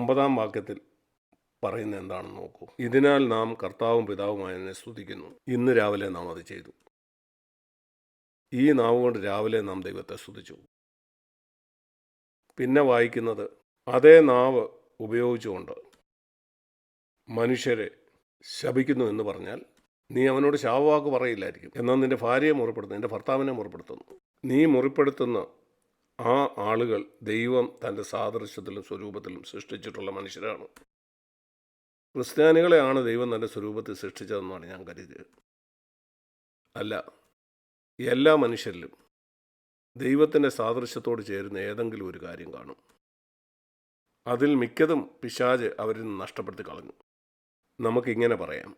9-ാം വാക്യത്തിൽ പറയുന്ന എന്താണെന്ന് നോക്കൂ. ഇതിനാൽ നാം കർത്താവും പിതാവുമായതിനെ സ്തുതിക്കുന്നു. ഇന്ന് രാവിലെ നാം അത് ചെയ്തു. ഈ നാവ് കൊണ്ട് രാവിലെ നാം ദൈവത്തെ സ്തുതിച്ചു. പിന്നെ വായിക്കുന്നത്, അതേ നാവ് ഉപയോഗിച്ചുകൊണ്ട് മനുഷ്യരെ ശപിക്കുന്നു എന്ന് പറഞ്ഞാൽ നീ അവനോട് ശാപവാക്ക് പറയില്ലായിരിക്കും. എന്നാൽ നിന്റെ ഭാര്യയെ മുറിപ്പെടുത്തുന്നു, നിന്റെ ഭർത്താവിനെ മുറിപ്പെടുത്തുന്നു. നീ മുറിപ്പെടുത്തുന്ന ആ ആളുകൾ ദൈവം തൻ്റെ സാദൃശ്യത്തിലും സ്വരൂപത്തിലും സൃഷ്ടിച്ചിട്ടുള്ള മനുഷ്യരാണ്. ക്രിസ്ത്യാനികളെയാണ് ദൈവം തൻ്റെ സ്വരൂപത്തിൽ സൃഷ്ടിച്ചതെന്നാണ് ഞാൻ കരുതിയത്. അല്ല, എല്ലാ മനുഷ്യരിലും ദൈവത്തിൻ്റെ സാദൃശ്യത്തോട് ചേരുന്ന ഏതെങ്കിലും ഒരു കാര്യം കാണും. അതിൽ മിക്കതും പിശാച് അവരിൽ നിന്ന് നഷ്ടപ്പെടുത്തി കളഞ്ഞു. നമുക്കിങ്ങനെ പറയാം,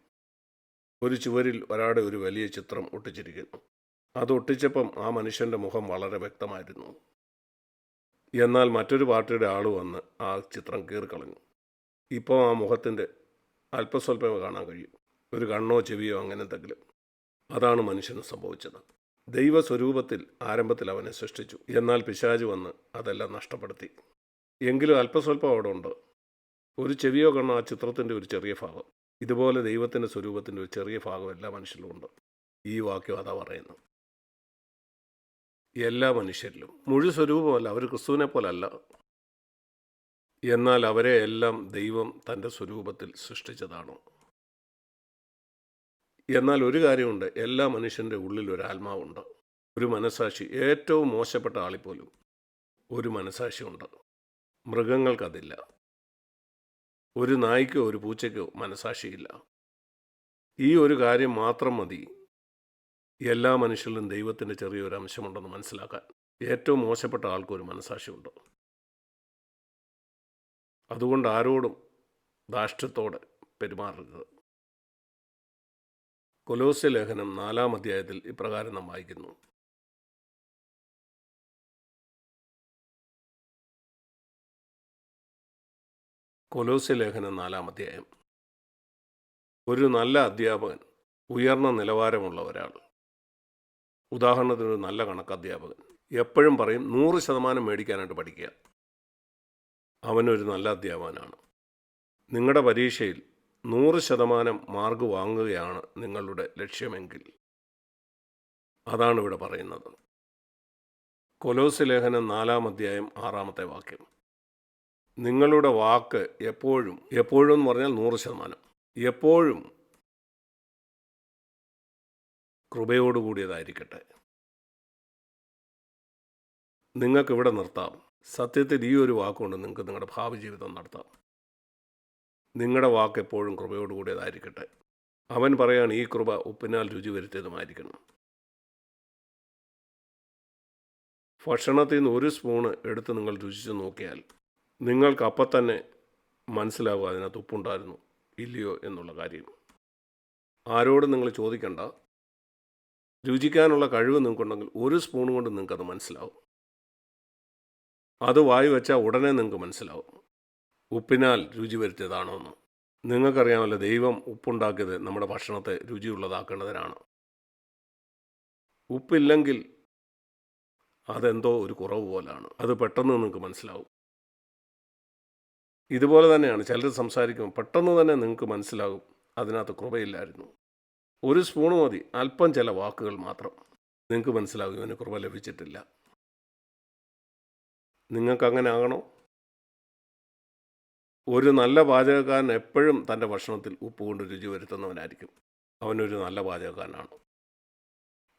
ഒരു ചുവരിൽ ഒരാളുടെ ഒരു വലിയ ചിത്രം ഒട്ടിച്ചിരിക്കുന്നു. അത് ഒട്ടിച്ചപ്പം ആ മനുഷ്യൻ്റെ മുഖം വളരെ വ്യക്തമായിരുന്നു. എന്നാൽ മറ്റൊരു പാർട്ടിയുടെ ആൾ വന്ന് ആ ചിത്രം കീറിക്കളഞ്ഞു. ഇപ്പോൾ ആ മുഖത്തിൻ്റെ അല്പസ്വല്പമേ കാണാൻ കഴിയും, ഒരു കണ്ണോ ചെവിയോ അങ്ങനെ എന്തെങ്കിലും. അതാണ് മനുഷ്യന് സംഭവിച്ചത്. ദൈവസ്വരൂപത്തിൽ ആരംഭത്തിൽ അവനെ സൃഷ്ടിച്ചു. എന്നാൽ പിശാച് വന്ന് അതെല്ലാം നഷ്ടപ്പെടുത്തി. എങ്കിലും അല്പസ്വല്പം അവിടെ ഉണ്ട്. ഒരു ചെവിയോ കണ്ണോ ആ ചിത്രത്തിൻ്റെ ഒരു ചെറിയ ഭാഗം. ഇതുപോലെ ദൈവത്തിൻ്റെ സ്വരൂപത്തിൻ്റെ ഒരു ചെറിയ ഭാഗം എല്ലാ മനുഷ്യരിലും ഉണ്ട്. ഈ വാക്യം അതാ പറയുന്നത്. എല്ലാ മനുഷ്യരിലും മുഴു സ്വരൂപമല്ല, അവർ ക്രിസ്തുവിനെ പോലല്ല. എന്നാൽ അവരെ എല്ലാം ദൈവം തൻ്റെ സ്വരൂപത്തിൽ സൃഷ്ടിച്ചതാണ്. എന്നാൽ ഒരു കാര്യമുണ്ട്, എല്ലാ മനുഷ്യൻ്റെ ഉള്ളിൽ ഒരു ആത്മാവുണ്ട്, ഒരു മനസാക്ഷി. ഏറ്റവും മോശപ്പെട്ട ആളിപ്പോലും ഒരു മനസാക്ഷിയുണ്ട്. മൃഗങ്ങൾക്കതില്ല. ഒരു നായ്ക്കോ ഒരു പൂച്ചയ്ക്കോ മനസാക്ഷിയില്ല. ഈ ഒരു കാര്യം മാത്രം മതി എല്ലാ മനുഷ്യരിലും ദൈവത്തിൻ്റെ ചെറിയൊരു അംശമുണ്ടെന്ന് മനസ്സിലാക്കാൻ. ഏറ്റവും മോശപ്പെട്ട ആൾക്കൊരു മനസാക്ഷിയുണ്ട്. അതുകൊണ്ട് ആരോടും ധാർഷ്ട്യത്തോടെ പെരുമാറരുത്. കൊലോസ്യ ലേഖനം 4-ാം അധ്യായത്തിൽ ഇപ്രകാരം നാം വായിക്കുന്നു. കൊലോസ്യ ലേഖനം 4-ാം അധ്യായം. ഒരു നല്ല അധ്യാപകൻ, ഉയർന്ന നിലവാരമുള്ള ഒരാൾ, ഉദാഹരണത്തിന് ഒരു നല്ല കണക്കധ്യാപകൻ എപ്പോഴും പറയും 100% മേടിക്കാനായിട്ട് പഠിക്കുക. അവനൊരു നല്ല അധ്യാപകനാണ്. നിങ്ങളുടെ പരീക്ഷയിൽ 100% മാർക്ക് വാങ്ങുകയാണ് നിങ്ങളുടെ ലക്ഷ്യമെങ്കിൽ അതാണ് ഇവിടെ പറയുന്നത്. കൊലോസ്യ ലേഖനം 4-ാം അധ്യായം 6-ാമത്തെ വാക്യം. നിങ്ങളുടെ വാക്ക് എപ്പോഴും എന്ന് പറഞ്ഞാൽ 100%, എപ്പോഴും കൃപയോടുകൂടിയതായിരിക്കട്ടെ. നിങ്ങൾക്കിവിടെ നിർത്താം. സത്യത്തിൽ ഈ ഒരു വാക്കുകൊണ്ട് നിങ്ങൾക്ക് നിങ്ങളുടെ ഭാവി ജീവിതം നടത്താം. നിങ്ങളുടെ വാക്ക് എപ്പോഴും കൃപയോടുകൂടിയതായിരിക്കട്ടെ. അവൻ പറയാണ്, ഈ കൃപ ഉപ്പിനാൽ രുചി വരുത്തിയതുമായിരിക്കണം. ഭക്ഷണത്തിൽ നിന്ന് ഒരു സ്പൂണ് എടുത്ത് നിങ്ങൾ രുചിച്ച് നോക്കിയാൽ നിങ്ങൾക്ക് അപ്പം തന്നെ മനസ്സിലാവുക അതിനകത്ത് ഉപ്പുണ്ടായിരുന്നു ഇല്ലയോ എന്നുള്ള കാര്യം. ആരോടും നിങ്ങൾ ചോദിക്കണ്ട. രുചിക്കാനുള്ള കഴിവ് നിങ്ങൾക്കുണ്ടെങ്കിൽ ഒരു സ്പൂൺ കൊണ്ട് നിങ്ങൾക്കത് മനസ്സിലാവും. അത് വായി വെച്ചാൽ ഉടനെ നിങ്ങൾക്ക് മനസ്സിലാവും ഉപ്പിനാൽ രുചി വരുത്തിയതാണോ എന്ന്. നിങ്ങൾക്കറിയാമല്ലോ, ദൈവം ഉപ്പുണ്ടാക്കിയത് നമ്മുടെ ഭക്ഷണത്തെ രുചിയുള്ളതാക്കേണ്ടതിനാണ്. ഉപ്പില്ലെങ്കിൽ അതെന്തോ ഒരു കുറവ് പോലാണ്. അത് പെട്ടെന്ന് നിങ്ങൾക്ക് മനസ്സിലാവും. ഇതുപോലെ തന്നെയാണ് ചിലർ സംസാരിക്കുമ്പോൾ പെട്ടെന്ന് തന്നെ നിങ്ങൾക്ക് മനസ്സിലാകും അതിനകത്ത് കൃപയില്ലായിരുന്നു. ഒരു സ്പൂണ് മതി, അല്പം ചില വാക്കുകൾ മാത്രം, നിങ്ങൾക്ക് മനസ്സിലാകും ഇവന് കൃപ ലഭിച്ചിട്ടില്ല. നിങ്ങൾക്കങ്ങനെ ആകണോ? ഒരു നല്ല പാചകക്കാരൻ എപ്പോഴും തൻ്റെ ഭക്ഷണത്തിൽ ഉപ്പ് കൊണ്ട് രുചി വരുത്തുന്നവനായിരിക്കും. അവനൊരു നല്ല പാചകക്കാരനാണ്.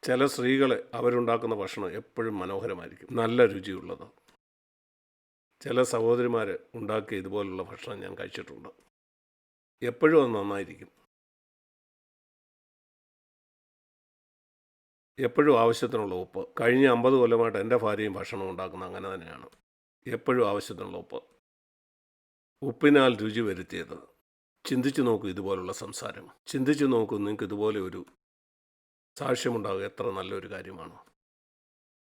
ചില സ്ത്രീകൾ അവരുണ്ടാക്കുന്ന ഭക്ഷണം എപ്പോഴും മനോഹരമായിരിക്കും, നല്ല രുചിയുള്ളത്. ചില സഹോദരിമാർ ഉണ്ടാക്കിയ ഇതുപോലുള്ള ഭക്ഷണം ഞാൻ കഴിച്ചിട്ടുണ്ട്. എപ്പോഴും അത് നന്നായിരിക്കും. എപ്പോഴും ആവശ്യത്തിനുള്ള ഉപ്പ്. കഴിഞ്ഞ 50 കൊല്ലമായിട്ട് എൻ്റെ ഭാര്യയും ഭക്ഷണം ഉണ്ടാക്കുന്നത് അങ്ങനെ തന്നെയാണ്. എപ്പോഴും ആവശ്യത്തിനുള്ള ഉപ്പ്. ഉപ്പിനാൽ രുചി വരുത്തിയത്. ചിന്തിച്ചു നോക്കൂ ഇതുപോലുള്ള സംസാരം. ചിന്തിച്ചു നോക്കൂ, നിങ്ങൾക്ക് ഇതുപോലെ ഒരു സാക്ഷ്യമുണ്ടാകുക എത്ര നല്ലൊരു കാര്യമാണ്.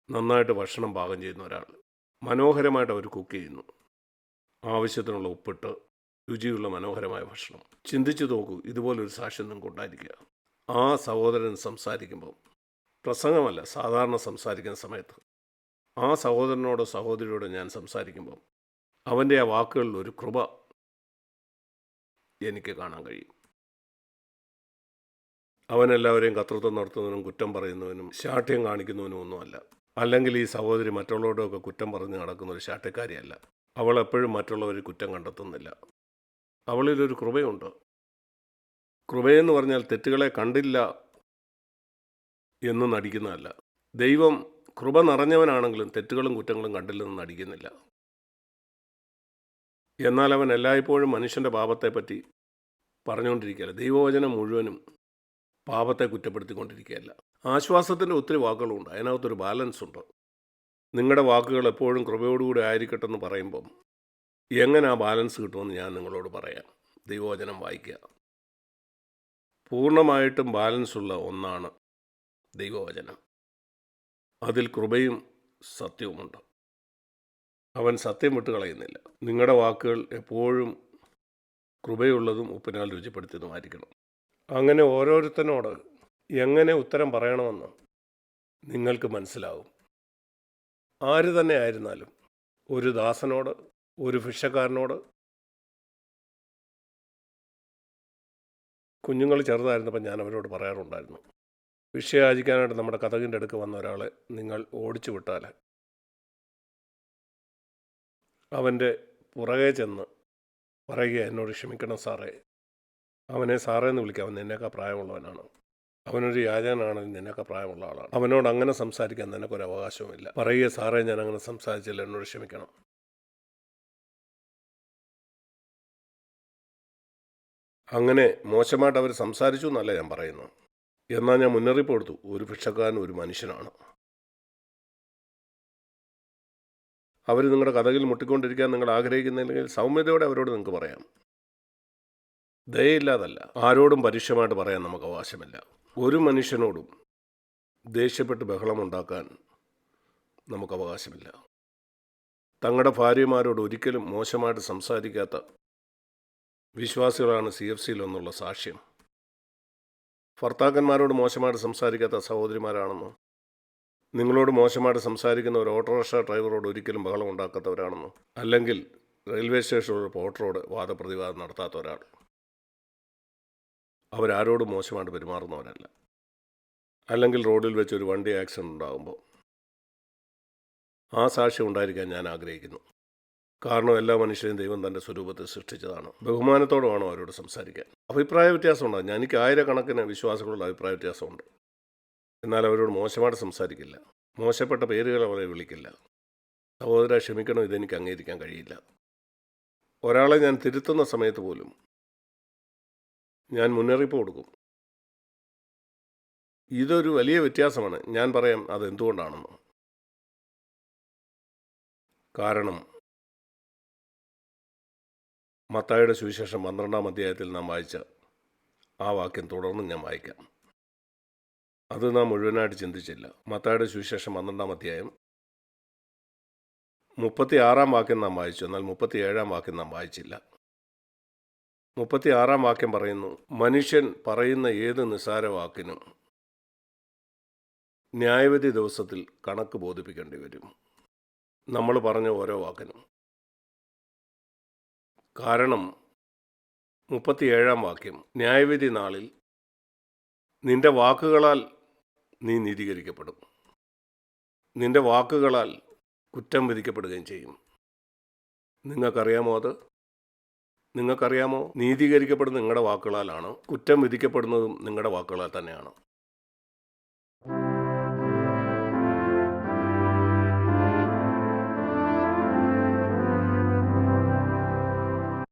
നന്നായിട്ട് ഭക്ഷണം പാകം ചെയ്യുന്ന ഒരാൾ, മനോഹരമായിട്ട് അവർ കുക്ക് ചെയ്യുന്നു, ആവശ്യത്തിനുള്ള ഉപ്പിട്ട് രുചിയുള്ള മനോഹരമായ ഭക്ഷണം. ചിന്തിച്ചു നോക്കൂ, ഇതുപോലൊരു സാക്ഷ്യം നിങ്ങൾക്ക് ഉണ്ടായിരിക്കുക. ആ സഹോദരൻ സംസാരിക്കുമ്പോൾ, പ്രസംഗമല്ല, സാധാരണ സംസാരിക്കുന്ന സമയത്ത് ആ സഹോദരനോടോ സഹോദരിയോടോ ഞാൻ സംസാരിക്കുമ്പോൾ അവൻ്റെ ആ വാക്കുകളിൽ ഒരു കൃപ എനിക്ക് കാണാൻ കഴിയും. അവൻ എല്ലാവരെയും കർത്തൃത്വം നടത്തുന്നവനും കുറ്റം പറയുന്നവനും ശാഠ്യം കാണിക്കുന്നവനും ഒന്നുമല്ല. അല്ലെങ്കിൽ ഈ സഹോദരി മറ്റുള്ളവരോടൊക്കെ കുറ്റം പറഞ്ഞ് നടക്കുന്ന ഒരു ശാഠ്യക്കാരിയല്ല. അവൾ എപ്പോഴും മറ്റുള്ളവർ കുറ്റം കണ്ടെത്തുന്നില്ല. അവളിലൊരു കൃപയുണ്ട്. കൃപയെന്ന് പറഞ്ഞാൽ തെറ്റുകളെ കണ്ടില്ല എന്ന് നടിക്കുന്നതല്ല. ദൈവം കൃപ നിറഞ്ഞവനാണെങ്കിലും തെറ്റുകളും കുറ്റങ്ങളും കണ്ടില്ലെന്ന് നടിക്കുന്നില്ല. എന്നാൽ അവൻ എല്ലായ്പ്പോഴും മനുഷ്യൻ്റെ പാപത്തെപ്പറ്റി പറഞ്ഞുകൊണ്ടിരിക്കുകയല്ല. ദൈവവചനം മുഴുവനും പാപത്തെ കുറ്റപ്പെടുത്തിക്കൊണ്ടിരിക്കുകയല്ല. ആശ്വാസത്തിൻ്റെ ഒത്തിരി വാക്കുകളുണ്ട്. അതിനകത്തൊരു ബാലൻസ് ഉണ്ട്. നിങ്ങളുടെ വാക്കുകൾ എപ്പോഴും കൃപയോടുകൂടി ആയിരിക്കട്ടെ എന്ന് പറയുമ്പം എങ്ങനെ ആ ബാലൻസ് കിട്ടുമെന്ന് ഞാൻ നിങ്ങളോട് പറയാം. ദൈവവചനം വായിക്കുക. പൂർണ്ണമായിട്ടും ബാലൻസുള്ള ഒന്നാണ് ദൈവവചനം. അതിൽ കൃപയും സത്യവുമുണ്ട്. അവൻ സത്യം വിട്ട് കളയുന്നില്ല. നിങ്ങളുടെ വാക്കുകൾ എപ്പോഴും കൃപയുള്ളതും ഉപ്പിനാൽ രുചിപ്പെടുത്തിയതുമായിരിക്കണം. അങ്ങനെ ഓരോരുത്തരോട് എങ്ങനെ ഉത്തരം പറയണമെന്ന് നിങ്ങൾക്ക് മനസ്സിലാവും. ആര് തന്നെ ആയിരുന്നാലും, ഒരു ദാസനോട്, ഒരു ഭിക്ഷക്കാരനോട്. കുഞ്ഞുങ്ങൾ ചെറുതായിരുന്നപ്പോൾ ഞാൻ അവരോട് പറയാറുണ്ടായിരുന്നു, ഭിക്ഷ യാചിക്കാനായിട്ട് നമ്മുടെ കതകിൻ്റെ അടുക്ക് വന്ന ഒരാളെ നിങ്ങൾ ഓടിച്ചു വിട്ടാൽ അവൻ്റെ പുറകെ ചെന്ന് പറയുക, എന്നോട് ക്ഷമിക്കണം സാറേ, അവനെ സാറേ എന്ന് വിളിക്കുക, അവൻ നിന്നേക്കാൾ പ്രായമുള്ളവനാണ്, അവനൊരു യാചകനാണെങ്കിൽ നിന്നേക്കാൾ പ്രായമുള്ള ആളാണ്, അവനോട് അങ്ങനെ സംസാരിക്കാൻ നിനക്കൊരു അവകാശവുമില്ല. പറയുക, സാറേ ഞാൻ അങ്ങനെ സംസാരിച്ചില്ല, എന്നോട് ക്ഷമിക്കണം. അങ്ങനെ മോശമായിട്ട് അവർ സംസാരിച്ചു എന്നല്ല ഞാൻ പറയുന്നു. എന്നാൽ ഞാൻ മുന്നറിയിപ്പ് കൊടുത്തു, ഒരു ഭിക്ഷക്കാരൻ ഒരു മനുഷ്യനാണ്. അവർ നിങ്ങളുടെ കഥകിൽ മുട്ടിക്കൊണ്ടിരിക്കാൻ നിങ്ങൾ ആഗ്രഹിക്കുന്നില്ലെങ്കിൽ സൗമ്യതയോടെ അവരോട് നിങ്ങൾക്ക് പറയാം. ദയയില്ലാതല്ല, ആരോടും പരുഷമായിട്ട് പറയാൻ നമുക്ക് അവകാശമില്ല. ഒരു മനുഷ്യനോടും ദേഷ്യപ്പെട്ട് ബഹളമുണ്ടാക്കാൻ നമുക്ക് അവകാശമില്ല. തങ്ങളുടെ ഭാര്യമാരോട് ഒരിക്കലും മോശമായിട്ട് സംസാരിക്കാത്ത വിശ്വാസികളാണ് CFCയിലൊന്നുള്ള സാക്ഷ്യം. ഭർത്താക്കന്മാരോട് മോശമായിട്ട് സംസാരിക്കാത്ത സഹോദരിമാരാണെന്നോ, നിങ്ങളോട് മോശമായിട്ട് സംസാരിക്കുന്ന ഒരു ഓട്ടോറിക്ഷ ഡ്രൈവറോട് ഒരിക്കലും ബഹളം ഉണ്ടാക്കാത്തവരാണെന്നോ, അല്ലെങ്കിൽ റെയിൽവേ സ്റ്റേഷനിലുള്ള പോർട്ടറോട് വാദപ്രതിവാദം നടത്താത്ത ഒരാൾ, അവരാരോടും മോശമായിട്ട് പെരുമാറുന്നവരല്ല. അല്ലെങ്കിൽ റോഡിൽ വെച്ച് ഒരു വണ്ടി ആക്സിഡൻ്റ് ഉണ്ടാകുമ്പോൾ ആ സാക്ഷ്യം ഉണ്ടായിരിക്കാൻ ഞാൻ ആഗ്രഹിക്കുന്നു. കാരണം എല്ലാ മനുഷ്യരെയും ദൈവം തൻ്റെ സ്വരൂപത്തിൽ സൃഷ്ടിച്ചതാണ്. ബഹുമാനത്തോടെ വേണം അവരോട് സംസാരിക്കാൻ. അഭിപ്രായ വ്യത്യാസമുണ്ടാകും. എനിക്ക് ആയിരക്കണക്കിന് വിശ്വാസികളുടെ അഭിപ്രായ വ്യത്യാസമുണ്ട്. എന്നാൽ അവരോട് മോശമായിട്ട് സംസാരിക്കില്ല. മോശപ്പെട്ട പേരുകൾ അവരെ വിളിക്കില്ല. സഹോദര ക്ഷമിക്കണം, ഇതെനിക്ക് അംഗീകരിക്കാൻ കഴിയില്ല. ഒരാളെ ഞാൻ തിരുത്തുന്ന സമയത്ത് പോലും ഞാൻ മുന്നറിയിപ്പ് കൊടുക്കും. ഇതൊരു വലിയ വ്യത്യാസമാണ്. ഞാൻ പറയാം അതെന്തുകൊണ്ടാണെന്ന്. കാരണം മത്തായിയുടെ സുവിശേഷം 12-ാം അധ്യായത്തിൽ നാം വായിച്ച ആ വാക്യം തുടർന്ന് ഞാൻ വായിക്കാം. അത് നാം മുഴുവനായിട്ട് ചിന്തിച്ചില്ല. മത്തായിയുടെ സുവിശേഷം 12-ാം അധ്യായം 36-ാം വാക്യം നാം വായിച്ചു, എന്നാൽ 37-ാം വാക്യം നാം വായിച്ചില്ല. 36-ാം വാക്യം പറയുന്നു, മനുഷ്യൻ പറയുന്ന ഏത് നിസ്സാര വാക്കിനും ന്യായവിധി ദിവസത്തിൽ കണക്ക് ബോധിപ്പിക്കേണ്ടി വരും. നമ്മൾ പറഞ്ഞ ഓരോ വാക്കിനും. കാരണം 37-ാം വാക്യം, ന്യായവിധി നാളിൽ നിന്റെ വാക്കുകളാൽ നീ നീതീകരിക്കപ്പെടും, നിന്റെ വാക്കുകളാൽ കുറ്റം വിധിക്കപ്പെടുകയും ചെയ്യും. നിങ്ങൾക്കറിയാമോ അത്? നിങ്ങൾക്കറിയാമോ? നീതീകരിക്കപ്പെടുന്നത് നിങ്ങളുടെ വാക്കുകളാലാണ്, കുറ്റം വിധിക്കപ്പെടുന്നതും നിങ്ങളുടെ വാക്കുകളാൽ തന്നെയാണ്.